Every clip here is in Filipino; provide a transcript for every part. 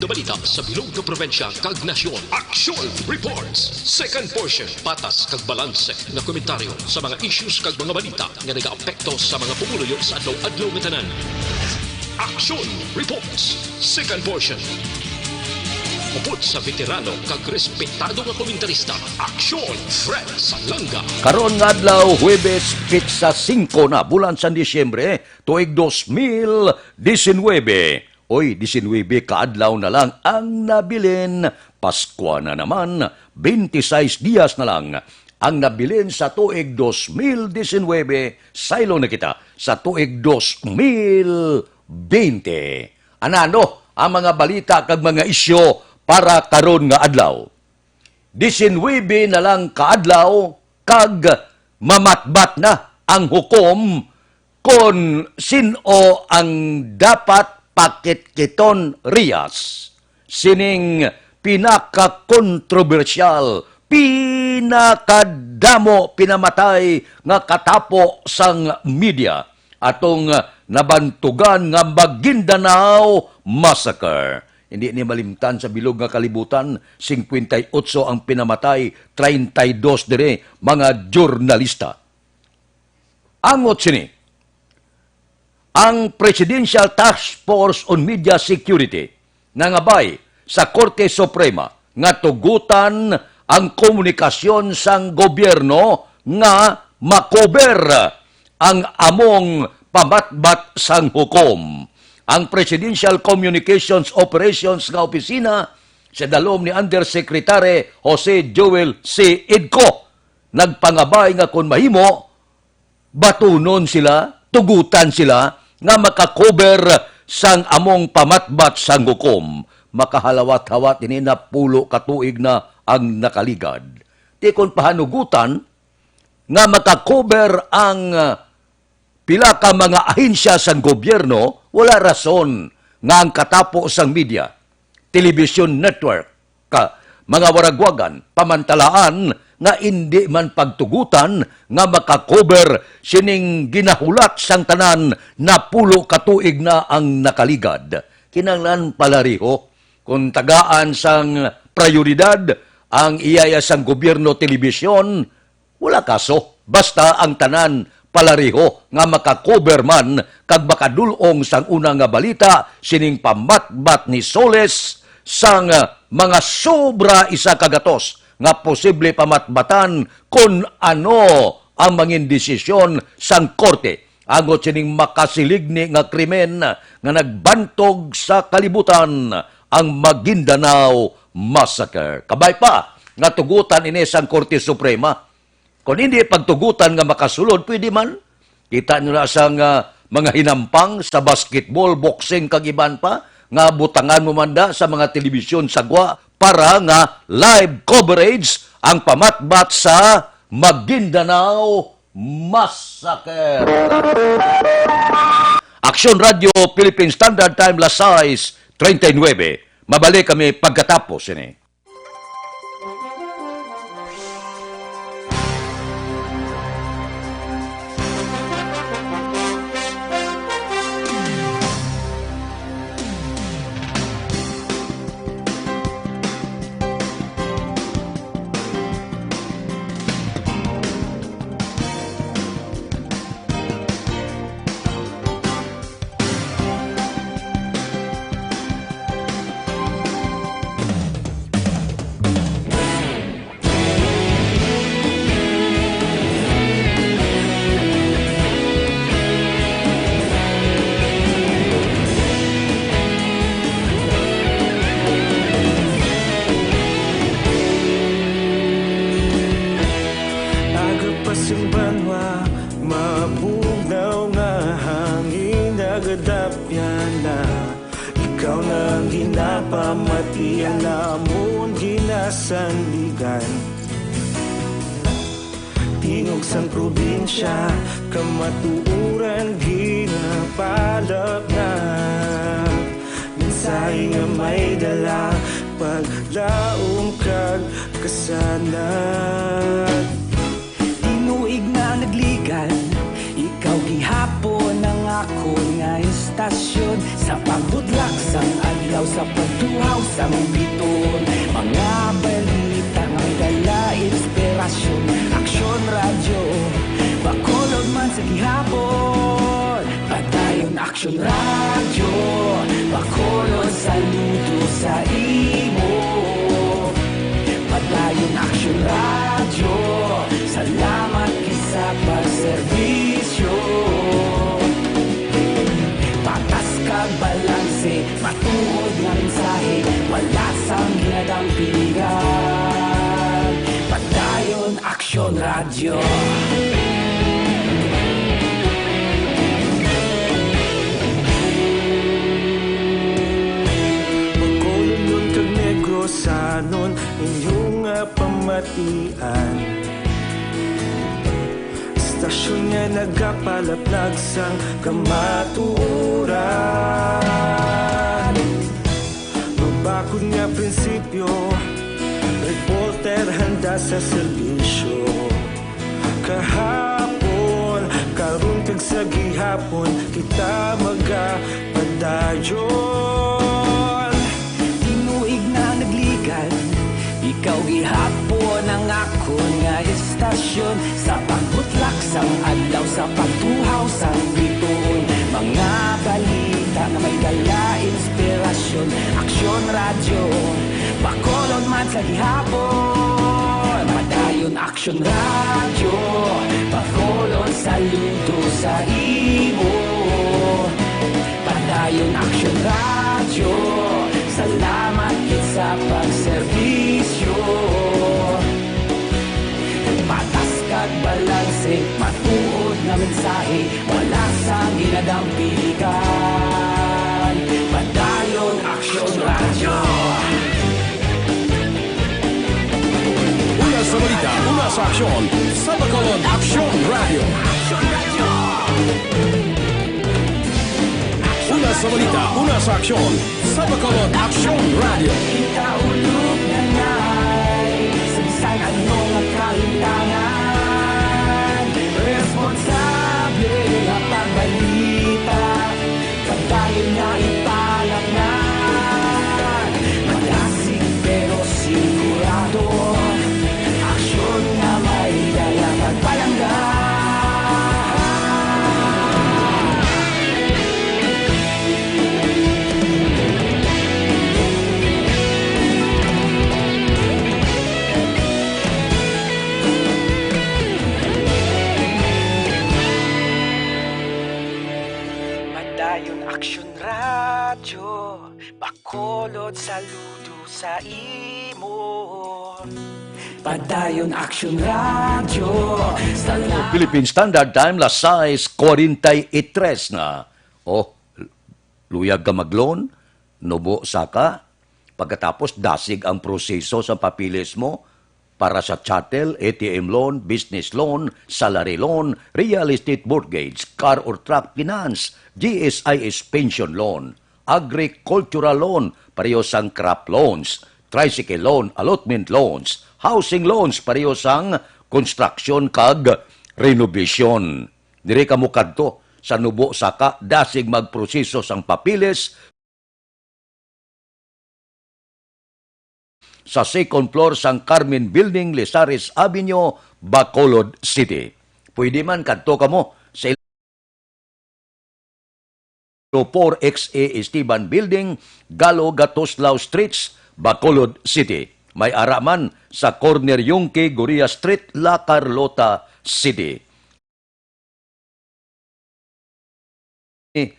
Balita sa bilog nga probensya kag nasyon. Action Reports. Second portion. Patas kag balanse nga komentaryo sa mga issues kag mga balita nga nagaapekto sa mga pumuluyo sa adlaw-adlaw nga tanan. Action Reports. Second portion. Upod sa veterano kag respetado nga komentarista. Action Fred Salanga. Karon nga adlaw Huwebes pitsa 5 na bulan sa Disyembre tuig 2019. Oy, 19 kaadlaw na lang ang nabilin. Pasko na naman, 26 dias na lang ang nabilin sa tuig 2019. Saylo na kita sa tuig 2020. Anano ang mga balita kag mga isyo para karon nga adlaw? 19 na lang kaadlaw kag mamatbat na ang hukom kon sino ang dapat Pakitkiton Rias, sining pinaka-kontrobersyal, pinakadamo pinamatay nga katapo sang media atong nabantugan nga Maguindanao Massacre. Hindi ni malimtan sa bilog nga kalibutan, 58 ang pinamatay, 32 dire mga jurnalista. Angot sini, ang Presidential Task Force on Media Security nangabay sa Korte Suprema nga tugutan ang komunikasyon sang gobyerno nga makober ang among pamatbat sang hukom. Ang Presidential Communications Operations nga opisina sa dalom ni Undersecretary Jose Joel C. Idco nagpangabay nga kung mahimo batunon sila, tugutan sila nga makakober sang among pamatbat sang hukom. Makahalawat-hawat ini na pulo katuig na ang nakaligad. Di kon pahanugutan nga makakober ang pila ka mga ahensya sang gobyerno, wala rason nga ang katapo sang media, television network, mga waragwagan, pamantalaan nga hindi man pagtugutan nga makakober sining ginahulat sang tanan na pulo katuig na ang nakaligad. Kinanglan palariho kung tagaan sang prioridad ang iyaya sang gobyerno telebisyon, wala kaso. Basta ang tanan palariho nga makakober man kag makadulong sang una nga balita sining pamatbat ni Soles sang mga sobra isa kagatos nga posible pamatbatan kung ano ang mangin desisyon sang korte. Angot sining makasiligni nga krimen nga nagbantog sa kalibutan ang Maguindanao Massacre. Kabay pa nga tugutan ini sang Korte Suprema. Kung hindi pagtugutan nga makasulod, pwede man. Kita nyo na sang mga hinampang sa basketball, boxing, kagiban pa, nga butangan mo manda sa mga telebisyon sagwa para nga live coverage ang pamatbat sa Maguindanao Massacre. Action Radio Philippine Standard Time, Las 6:39. Mabalik kami pagkatapos ini. Tingog sang probinsya, kamatuuran ginapalap na. Minsay nga may dala, paglaong kag kasanat. Tinuig na nagligan, ikaw gihapon ang ako nga istasyon. Sa pagbudlak sang adlaw sa pagtuhaw sa biton. Mga balita nga may dala inspirasyon. Aksyon radyo, bakulog man sa gihapon. Padayon aksyon radyo, bakulog saludo sa imo. Padayon aksyon radyo, salamat kisa pagserbisyo. Patas kag balanse, matuod nga mensahe, wala sang ginadang pilihan. Padayon aksyon radyo. Magkulong kag negrosanon inyong pamatian. Stasyon nga nagapalaplag sang kamaturan. Mabakod nga prinsipyo, reporter handa sa serbisyo. Kahapon, karon kag sa gihapon, kita magapadayon. Tinuig na naglikan, ikaw gihapon ang akon nga istasyon. Sa pagbutlak sang adlaw, sa pagtuhaw sang bituon. Mga balita na may dala inspirasyon. Aksyon radyo, bakolod man sa gihapon. Padayon aksyon radyo, bakolod saludo sa imo. Padayon aksyon radyo, salamat kit sa pagserbisyo. Patas kag balanse, matuod nga mensahe, wala sang ginadang pilihan. Padayon aksyon radyo. Una sa balita, una sa aksyon, sa Bacolod Aksyon Radio. Aksyon radyo. Una sa balita, una sa aksyon, sa Bacolod Aksyon Radio. Kita ulog na ngay, sa bisan anong ang kalintangan. Responsable nga pagbalita, pagdayon nga ipalaknan. Malasig pero sigurado, aksyon nga may dalang pagpalanggan. Padayon aksyon radyo, bakolod saludo sa imo. Padayon aksyon radyo, salamat. Philippine Standard Time, las 6:43 na. Oh, luyag ka maglon, nubo saka, pagkatapos dasig ang proseso sa papilis mo para sa chattel, ATM loan, business loan, salary loan, real estate mortgage, car or truck finance, GSIS pension loan, agricultural loan, pareho sang crop loans, tricycle loan, allotment loans, housing loans, pareho sang construction kag renovation. Dire ka mo kadto sa nubo saka dasig magproseso sang papilis sa second floor sang Carmen Building, Lisares Avenue, Bacolod City. Pwede man kadto kamo sa 4XA Esteban Building, Galo Gatoslao Streets, Bacolod City. May araman sa corner Yungke, Goria Street, La Carlota City.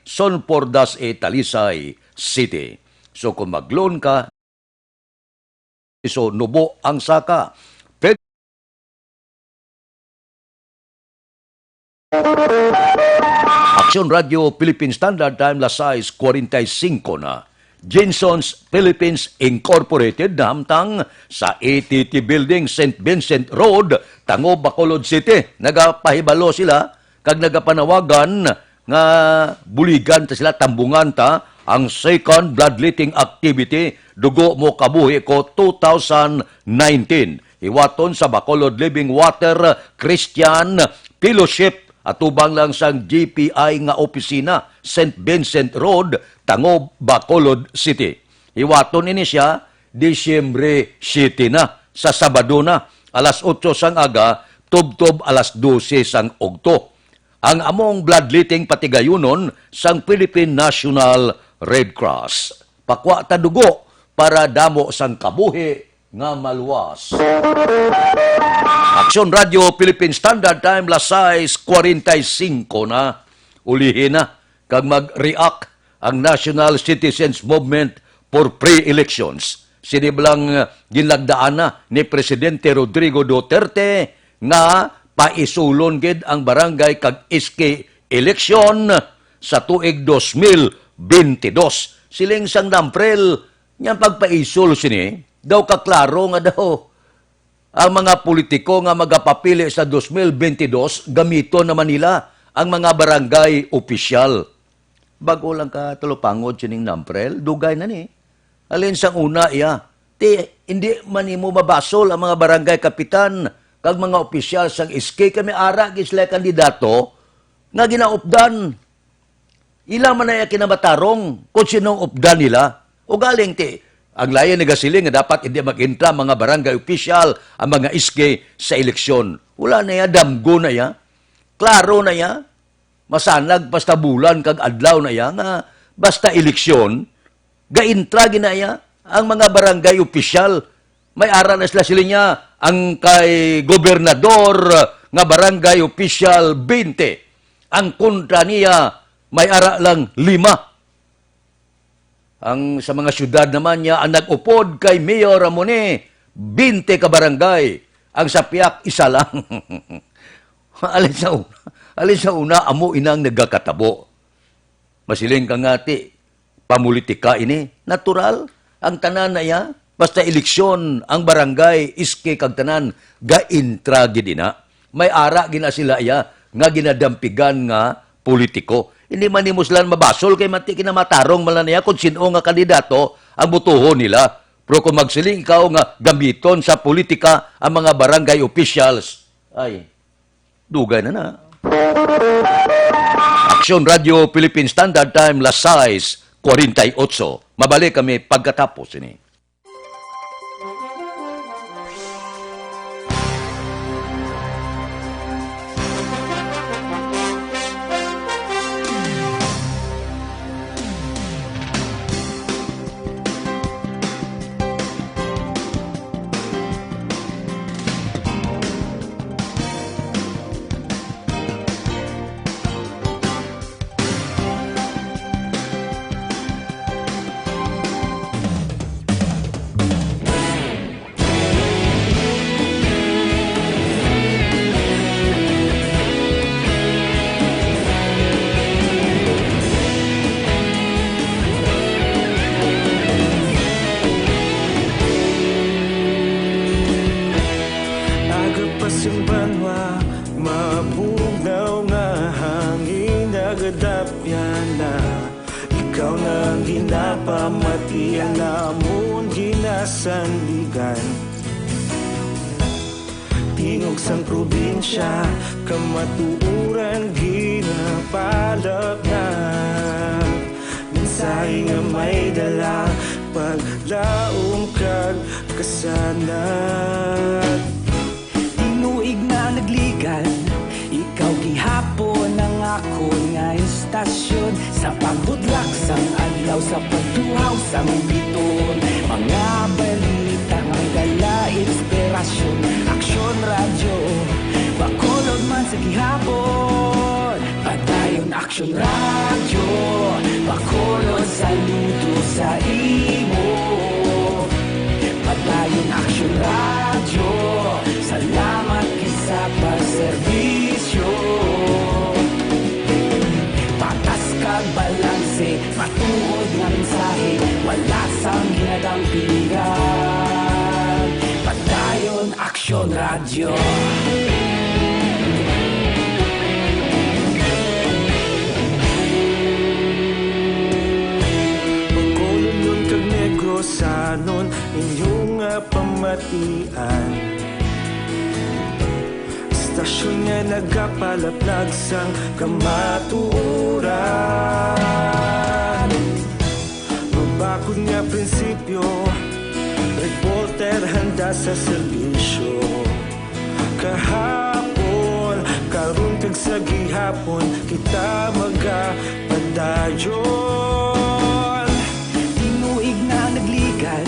Son Pordas Talisay City. So kung mag-loan ka, so nubo ang saka. Aksyon Radio Philippine Standard Time, las 6:45 na. Jenson's Philippines Incorporated na hamtang sa ATT Building, St. Vincent Road, Tango, Bacolod City. Nagapahibalo sila, kag nagapanawagan nga buligan ta sila, tambungan ta, ang second bloodletting activity, dugo mo kabuhi ko 2019. Iwaton sa Bacolod Living Water Christian Fellowship, atubang lang sang GPI nga opisina, St. Vincent Road, Tango, Bacolod City. Iwaton ini siya, Disyembre 7 na, sa Sabado na, alas 8 sang aga, tubtob alas 12 sang ugto. Ang among bloodletting patigayunon sang Philippine National Red Cross. Pakwa ta dugo para damo sang kabuhi nga maluwas. Aksyon Radio Philippine Standard Time lasais 45 na. Ulihin na kag mag-react ang National Citizens Movement for Pre-Elections. Siniblang ginlagdaan na ni Presidente Rodrigo Duterte nga paisulon gid ang barangay kag iski eleksyon sa tuig 2022. Siling sang Damprel nga pagpaisul sini daw kaklaro nga daw ang mga politiko nga magapapili sa 2022 gamito naman nila ang mga barangay opisyal. Bago lang ka tulupangod sining Damprel, dugay na ni. Alin sang una hindi man imo mabasol ang mga barangay kapitan kag mga opisyal sang iski kami ara gisla kandidato nga ginaupdan. Ila man na kinamatarong kung sinong updan nila. O galing ang layan nagasiling nga dapat hindi mag-intra mga barangay opisyal ang mga iski sa eleksyon. Wala na damgo na klaro na masanag basta bulan kag adlaw na nga basta eleksyon, gaintra ginaya ang mga barangay opisyal. May ara na sila niya ang kay gobernador nga barangay opisyal 20. Ang kontra niya may ara lang 5. Ang sa mga syudad naman niya ang nag-upod kay Mayor Ramone 20 ka barangay. Ang sa Piak isa lang. alin sa una amo inang nagakatabo. Masiling ka ngati pamulitika ini natural ang tanan na basta eleksyon ang barangay iske kag tanan gaintra gid ina. May ara gina sila nga ginadampigan nga politiko. Hindi man nimo sila mabasol kay mati kinamatarong man niya kung sino nga kandidato ang butuhon nila. Pero kung magsiling ikaw nga gamiton sa politika ang mga barangay officials, ay dugay na. Aksyon Radio Philippine Standard Time lasais 48. Mabalik kami pagkatapos ini. Ikaw nang ginapamatian namon ginasandigan. Tingog sang probinsya kamatuuran ginapalap na. Mensahe nga may dala paglaom kag kasanat. Tinuig na nagligan, ikaw gihapon ang ako nga istasyon. Sa pagbudlak sang adlaw, sa pagtuhaw sang biton. Mga balita ang dala, inspirasyon. Aksyon radyo, bakulod man sa gihapon. Padayon aksyon radyo, bakulod saludo sa imo. Padayon aksyon radyo, salamat kisa pagserbisyo. Patas kag balanse, matuod nga mensahe, wala sang ginadampingan. Padayon aksyon radyo. Pagkulunod kag negosanon inyong pamatian. Stasyon nga nagapalaplag sang kamatuuran. bakod nga prinsipyo, reporter handa sa serbisyo. Kahapon, karon kag sa gihapon, kita magapadayon. Tinuig na nagligad,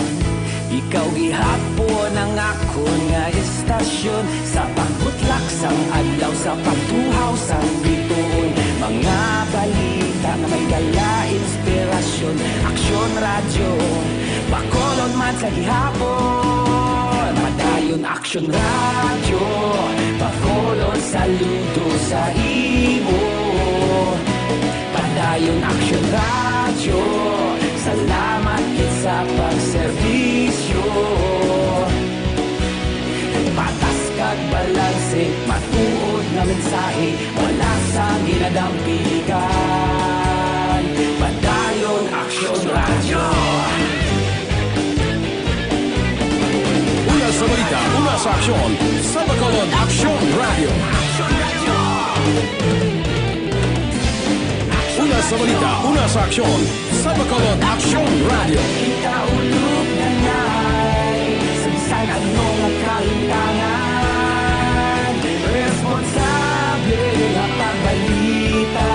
ikaw gihapon ang akon nga estasyon. Sa pagbutlak sang adlaw, sa pagtuhaw sang bituon, mga balita nga may dala inspirasyon. Aksyon radyo, Bacolod man sa gihapon. Padayon Aksyon radyo, Bacolod saludo sa imo. Padayon Aksyon radyo, salamat kit sa pagserbisyo. Patas kag balanse, matuod na mensahe, wala sa ginadampigan. Padayon Aksyon radyo. Una sa balita, una sa aksyon, sa Bacolod Aksyon Radio. Una sa balita, una sa aksyon, sa Bacolod Aksyon Radio. Kita ulog na na'y sansan anong kalintangan. Responsable na pagbalita,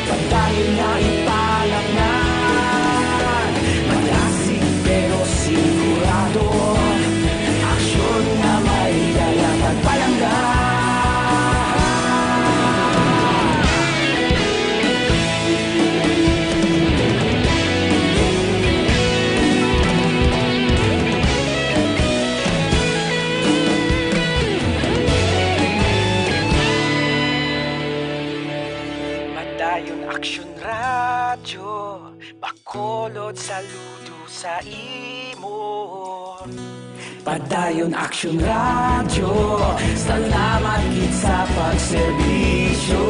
pagdayon na ipalaknan. Malasig pero sigurado, aksyon na may dala pagpalanggan. Padayon Aksyon radyo, Bacolod saludo sa imo. Padayon Aksyon radyo, salamat kit sa pagserbisyo.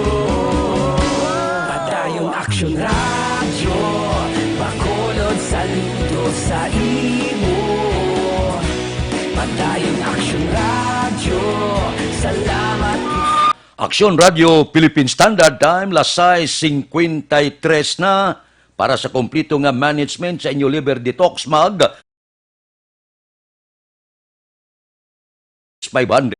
Padayon Aksyon radyo, Bacolod saludo sa imo. Padayon Aksyon radyo, salamat kit. Aksyon Radio Philippine Standard Time, lasay 53 na para sa kompleto nga management sa inyo Liber Detox Mag 500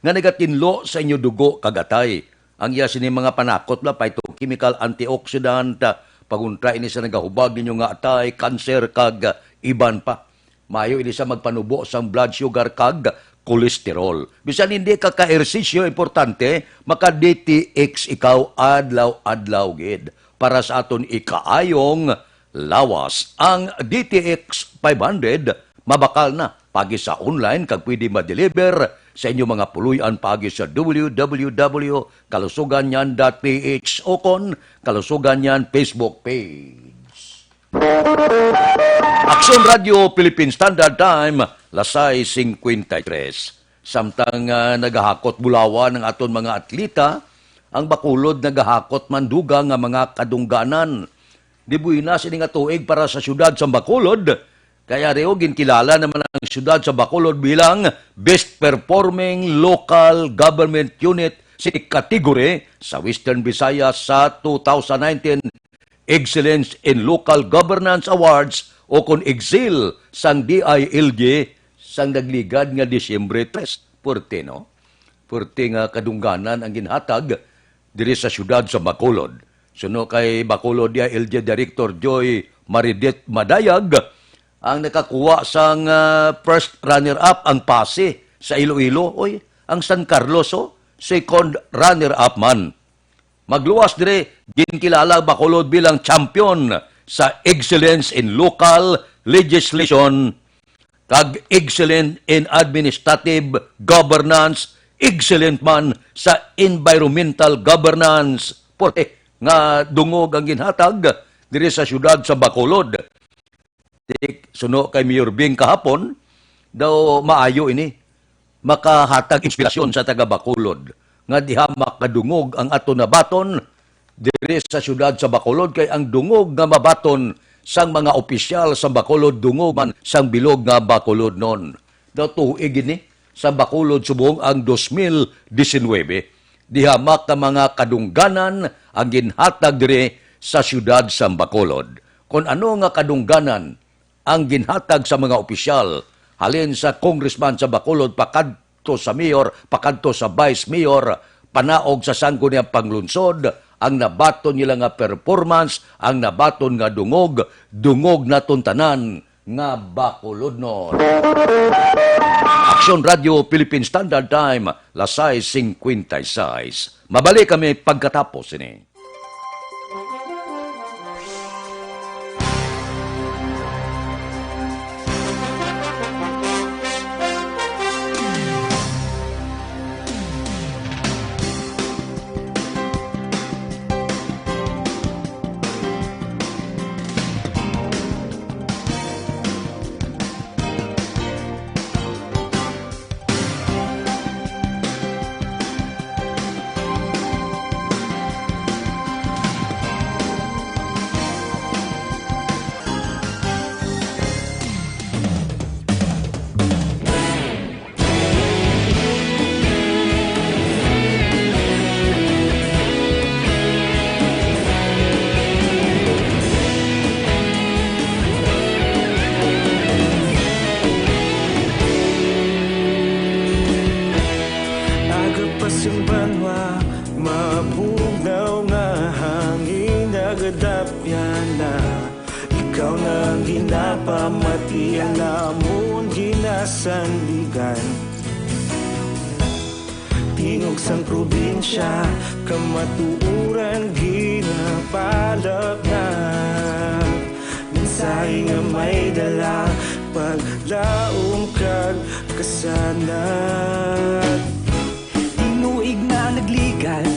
nga nagatinlo sa inyo dugo kagatay. Ang iya sini mga panakot la pa itong chemical antioxidant paguntra ini sa nagahubag ninyo nga atay, cancer kag iban pa. Mayo ini sa magpanubo sang blood sugar kag kolesterol. Bisan hindi ka ka-ersisyo, importante, maka-DTX ikaw adlaw-adlaw gid para sa aton ikaayong lawas. Ang DTX 500 mabakal na pagi sa online kag pwede ma-deliver sa inyo mga puluyan pagi sa www.kalusuganyan.ph o kon Kalusuganyan Facebook page. Aksyon Radio Philippine Standard Time, lasay 53. Samtang nagahakot bulawa ng aton mga atleta, ang Bacolod nagahakot manduga nga mga kadungganan. Dibuy na sini nga tuig para sa syudad sa Bacolod, kaya reo ginkilala naman ang syudad sa Bacolod bilang Best Performing Local Government Unit sa kategory sa Western Visayas sa 2019 Excellence in Local Governance Awards o kung EXIL sang DILG sang nagligad nga Disyembre 3. Purti, no? Purti nga kadungganan ang ginhatag diri sa syudad sa Bacolod. Suno kay Bacolod DILG Director Joy Maridet Madayag, ang nakakuha sang first runner-up ang Pasig sa Iloilo. Oy, ang San Carlos, second runner-up man. Magluwas dire, ginkilala Bacolod bilang champion sa Excellence in Local Legislation, kag Excellent in Administrative Governance, excellent man sa Environmental Governance. Porte nga dungog ang ginhatag diri sa syudad sa Bacolod. Suno kay Mayor Bing kahapon, daw maayo ini, makahatag inspirasyon sa taga Bacolod nga diha makadungog ang ato na baton diri sa syudad sa Bacolod, kay ang dungog nga mabaton sang mga opisyal sa Bacolod dungog man sang bilog nga Bacolod non. Daw tuig ini sa Bacolod subong ang 2019. Dihamak ka mga kadungganan ang ginhatag diri sa syudad sa Bacolod. kung ano nga kadungganan ang ginhatag sa mga opisyal halin sa congressman sa Bacolod pakadto sa mayor, pakadto sa vice mayor, panaog sa sangko niya panglunsod, ang nabaton nila nga performance, ang nabaton nga dungog naton tanan nga Bacolodnon. Action Radio Philippine Standard Time, las 6:56. Mabalik kami pagkatapos ini. Pasimbanwa, mabugnaw nga hangin nagadapyan na ikaw na ang ginapamati ang namon ginasandigan. Tingog sang probinsya, kamatuuran ginapalap na mensahe nga may dala paglaom kag kasanat. Tinuig na nagligan,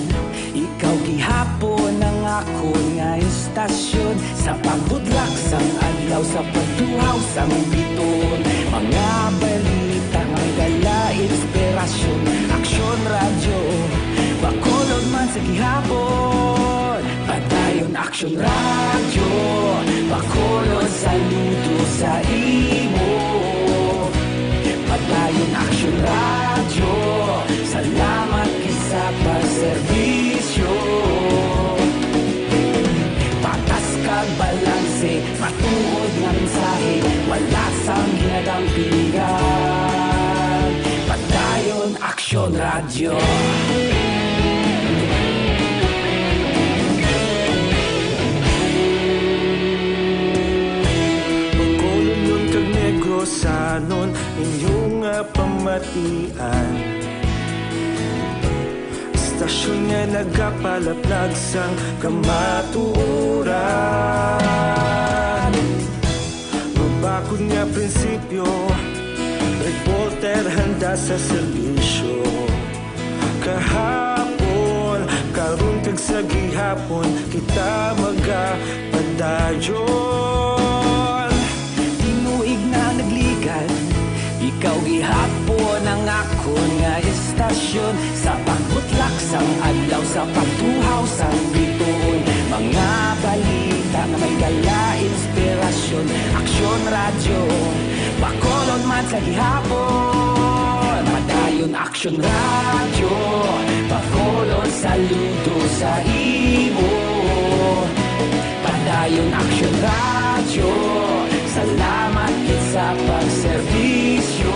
ikaw gihapon ang ako nga istasyon sa paghudlak sang adlaw sa pagtuhaw sang biton. Mga balita nga gala inspirasyon, aksyon radyo, Bacolod man sa gihapon. Padayon aksyon radyo, Bacolod saludo sa imo. Padayon aksyon radyo, salamat kisa pagserbisyo. Patas kag balanse, matuod nga mensahe, wala sang ginadang piligan. Padayon aksyon radyo. Bacolod nun kag Negrosanon, inyong nga pamatian. Istasyon nga nagapalaplag sang kamatuoran. Mabakod nga prinsipyo, reporter handa sa serbisyo. Kahapon, karon kag sa gihapon, kita magapadayon. Tinuig na nagligan, ikaw gihapon ang ako nga istasyon sa pagbutlak sang adlaw sa pagtuhaw sang biton. Mga balita na may dala inspirasyon, aksyon radyo, Bacolod man sa gihapon. Padayon aksyon radyo, Bacolod saludo sa imo. Padayon aksyon radyo, salamat kisa pagserbisyo.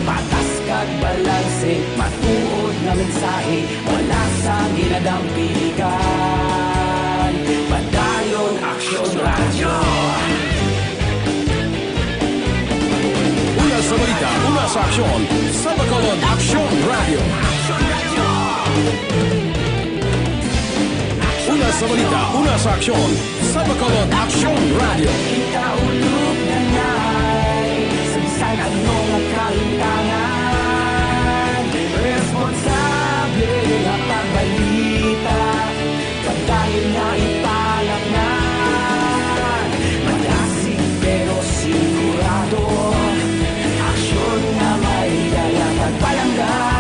Patas kag balanse, matuod nga mensahe, wala sang ginadang piligan. Padayon aksyon radyo. Una sa balita, una sa aksyon, sa Bacolod Aksyon Radio. Una sa balita, una sa aksyon, sa Bacolod Aksyon Radio. Ikaulog na na'y sabisan ano nga kalintangan. Responsable nga pagbalita, pagdayon na ipalaknan. Malasig pero sigurado, aksyon nga may dala pagpalanggan.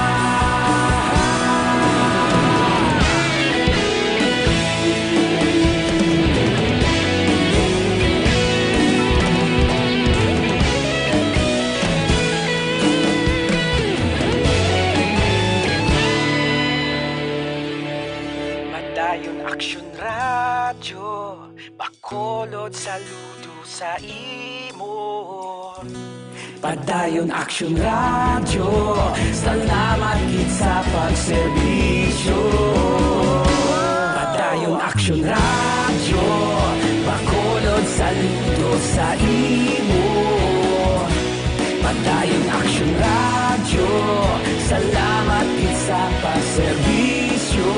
saludo sa imo. Padayon Action Radio, salamat gid sa pagserbisyo. Padayon Action Radio, Bacolod saludo sa imo. Padayon Action Radio, salamat gid sa pagserbisyo.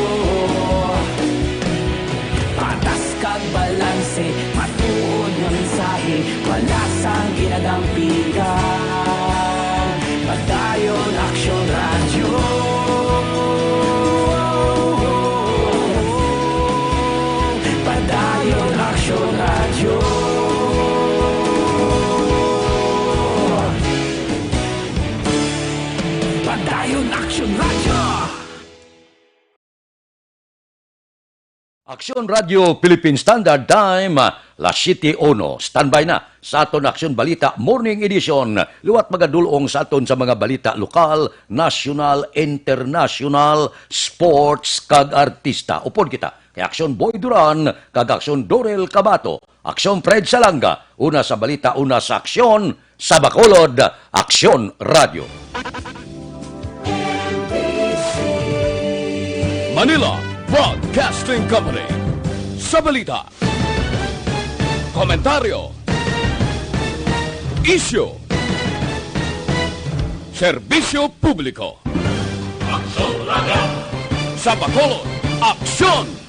Patas kag balanse, matuod nga mensahe, wala sang ginadampigan. Padayon Action Radio. Padayon Action Radio. Padayon Action Radio. Aksyon Radio Philippine Standard Time, las 7:01. Standby na sa aton Aksyon Balita Morning Edition. Luwat magadulong sa aton sa mga balita lokal, national, international, sports, kag artista. Upod kita kay Aksyon Boy Duran, kag Aksyon Dorel Cabato, Aksyon Fred Salanga, una sa balita, una sa aksyon, sa Bacolod, Aksyon Radio. Manila Broadcasting Company. Sa balita, komentaryo, isyu, serbisyo publiko. Sa Bacolod, aksyon!